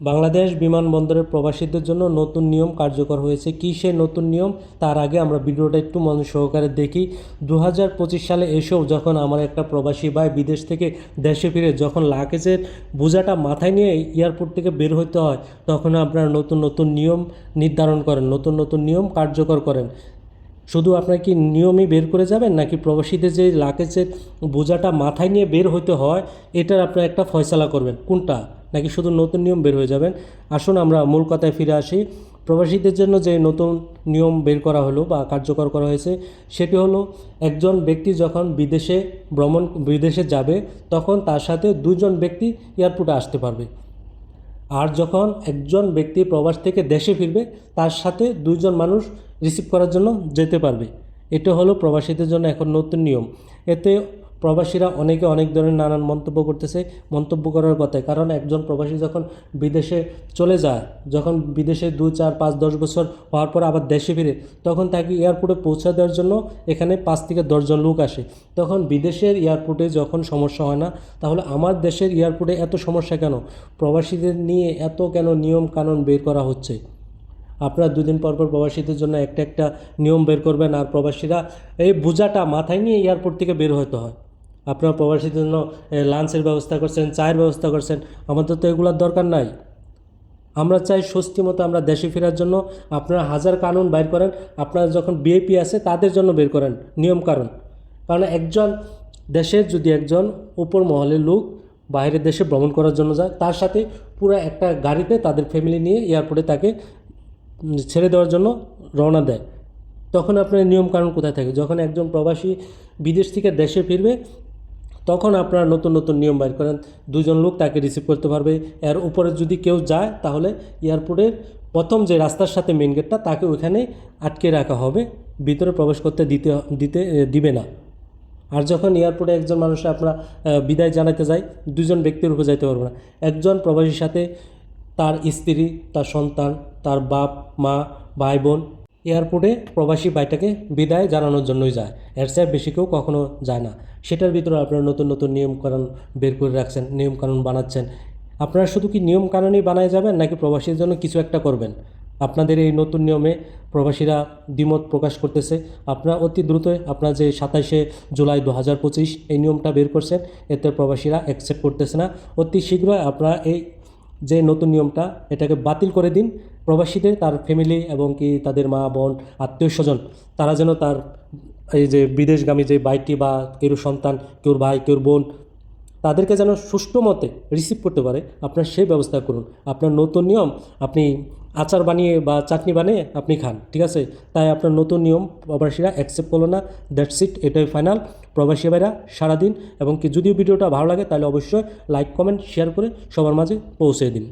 বাংলাদেশ বিমানবন্দরের প্রবাসীদের জন্য নতুন নিয়ম কার্যকর হয়েছে। কী সেই নতুন নিয়ম, তার আগে আমরা ভিডিওটা একটু মন সহকারে দেখি। 2025 সালে এসেও যখন আমার একটা প্রবাসী ভাই বিদেশ থেকে দেশে ফিরে যখন লাগেজের বোঝাটা মাথায় নিয়ে এয়ারপোর্ট থেকে বের হতে হয়, তখন আপনারা নতুন নতুন নিয়ম নির্ধারণ করেন, নতুন নতুন নিয়ম কার্যকর করেন। শুধু আপনার কি নিয়মই বের করে যাবেন, নাকি প্রবাসীদের যে লাগেজের বোঝাটা মাথায় নিয়ে বের হতে হয় এটার আপনার একটা ফয়সালা করবেন কোনটা, নাকি শুধু নতুন নিয়ম বের হয়ে যাবেন? আসুন আমরা মূল কথায় ফিরে আসি। প্রবাসীদের জন্য যে নতুন নিয়ম বের করা হলো বা কার্যকর করা হয়েছে সেটি হলো, একজন ব্যক্তি যখন বিদেশে যাবে তখন তার সাথে দুজন ব্যক্তি এয়ারপোর্টে আসতে পারবে। আর যখন একজন ব্যক্তি প্রবাস থেকে দেশে ফিরবে তার সাথে দুইজন মানুষ রিসিভ করার জন্য যেতে পারবে। এটা হলো প্রবাসীদের জন্য এখন নতুন নিয়ম। এতে প্রবাসীরা অনেকে অনেক ধরনের নানান মন্তব্য করতেছে, মন্তব্য করার কথায়, কারণ একজন প্রবাসী যখন বিদেশে চলে যায়, যখন বিদেশে 2, 4, 5, 10 বছর হওয়ার পর আবার দেশে ফিরে, তখন তাকে এয়ারপোর্টে পৌঁছে দেওয়ার জন্য এখানে 5 থেকে 10 জন লোক আসে। তখন বিদেশের এয়ারপোর্টে যখন সমস্যা হয় না, তাহলে আমার দেশের এয়ারপোর্টে এত সমস্যা কেন? প্রবাসীদের নিয়ে এত কেন নিয়ম কানুন বের করা হচ্ছে? আপনারা 2 দিন পর পর প্রবাসীদের জন্য একটা একটা নিয়ম বের করবেন, আর প্রবাসীরা এই বোঝাটা মাথায় নিয়ে এয়ারপোর্ট থেকে বের হতে হয়। আপনারা প্রবাসীদের জন্য লাঞ্চের ব্যবস্থা করছেন, চায়ের ব্যবস্থা করছেন, আমাদের তো এগুলোর দরকার নাই। আমরা চাই স্বস্তি মতো আমরা দেশে ফেরার জন্য আপনারা হাজার কানুন বের করেন, আপনারা যখন বিআইপি আছে তাদের জন্য বের করেন নিয়ম কানুন। কারণ একজন দেশের যদি একজন উপর মহলের লোক বাইরের দেশে ভ্রমণ করার জন্য যায়, তার সাথে পুরো একটা গাড়িতে তাদের ফ্যামিলি নিয়ে এয়ারপোর্টে তাকে ছেড়ে দেওয়ার জন্য রওনা দেয়, তখন আপনার নিয়মকানুন কোথায় থাকে? যখন একজন প্রবাসী বিদেশ থেকে দেশে ফিরবে তখন আপনারা নতুন নতুন নিয়ম বাইর করেন, দুজন লোক তাকে রিসিভ করতে পারবে। এর উপরে যদি কেউ যায় তাহলে এয়ারপোর্টের প্রথম যে রাস্তার সাথে মেন গেটটা, তাকে ওইখানে আটকে রাখা হবে, ভিতরে প্রবেশ করতে দিবে না। আর যখন এয়ারপোর্টে একজন মানুষের আপনারা বিদায় জানাতে যায়, দুজন ব্যক্তির উপরে যাইতে পারবে না। একজন প্রবাসীর সাথে তার স্ত্রী, তার সন্তান, তার বাপ মা, ভাই বোন এয়ারপোর্টে প্রবাসী ভাইটাকে বিদায় জানানোর জন্যই যায়, এর চেয়ে বেশি কেউ কখনো যায় না। সেটার ভিতরে আপনারা নতুন নতুন নিয়মকানুন বের করে রাখছেন, নিয়মকানুন বানাচ্ছেন। আপনারা শুধু কি নিয়মকানুনই বানায় যাবেন, নাকি প্রবাসীর জন্য কিছু একটা করবেন? আপনাদের এই নতুন নিয়মে প্রবাসীরা দ্বিমত প্রকাশ করতেছে। আপনারা অতি দ্রুতই আপনারা যে 27শে জুলাই 2025 এই নিয়মটা বের করছেন, এতে প্রবাসীরা অ্যাকসেপ্ট করতেছে না। অতি শীঘ্রই আপনারা এই যে নতুন নিয়মটা এটাকে বাতিল করে দিন। প্রবাসীদের তার ফ্যামিলি এবং কি তাদের মা বোন আত্মীয় স্বজন, তারা যেন তার এই যে বিদেশগামী যে ভাইটি বা কেউ সন্তান, কেউ ভাই, কেউ বোন, তাদেরকে যেন সুষ্ঠু মতে রিসিভ করতে পারে, আপনার সেই ব্যবস্থা করুন। আপনার নতুন নিয়ম, আপনি আচার বানিয়ে বা চাটনি বানিয়ে আপনি খান, ঠিক আছে? তাই আপনার নতুন নিয়ম প্রবাসীরা অ্যাকসেপ্ট করলো না, দ্যাটস ইট, এটাই ফাইনাল। প্রবাসী ভাইরা সারাদিন এবং কি যদিও ভিডিওটা ভালো লাগে তাহলে অবশ্যই লাইক কমেন্ট শেয়ার করে সবার মাঝে পৌঁছে দিন।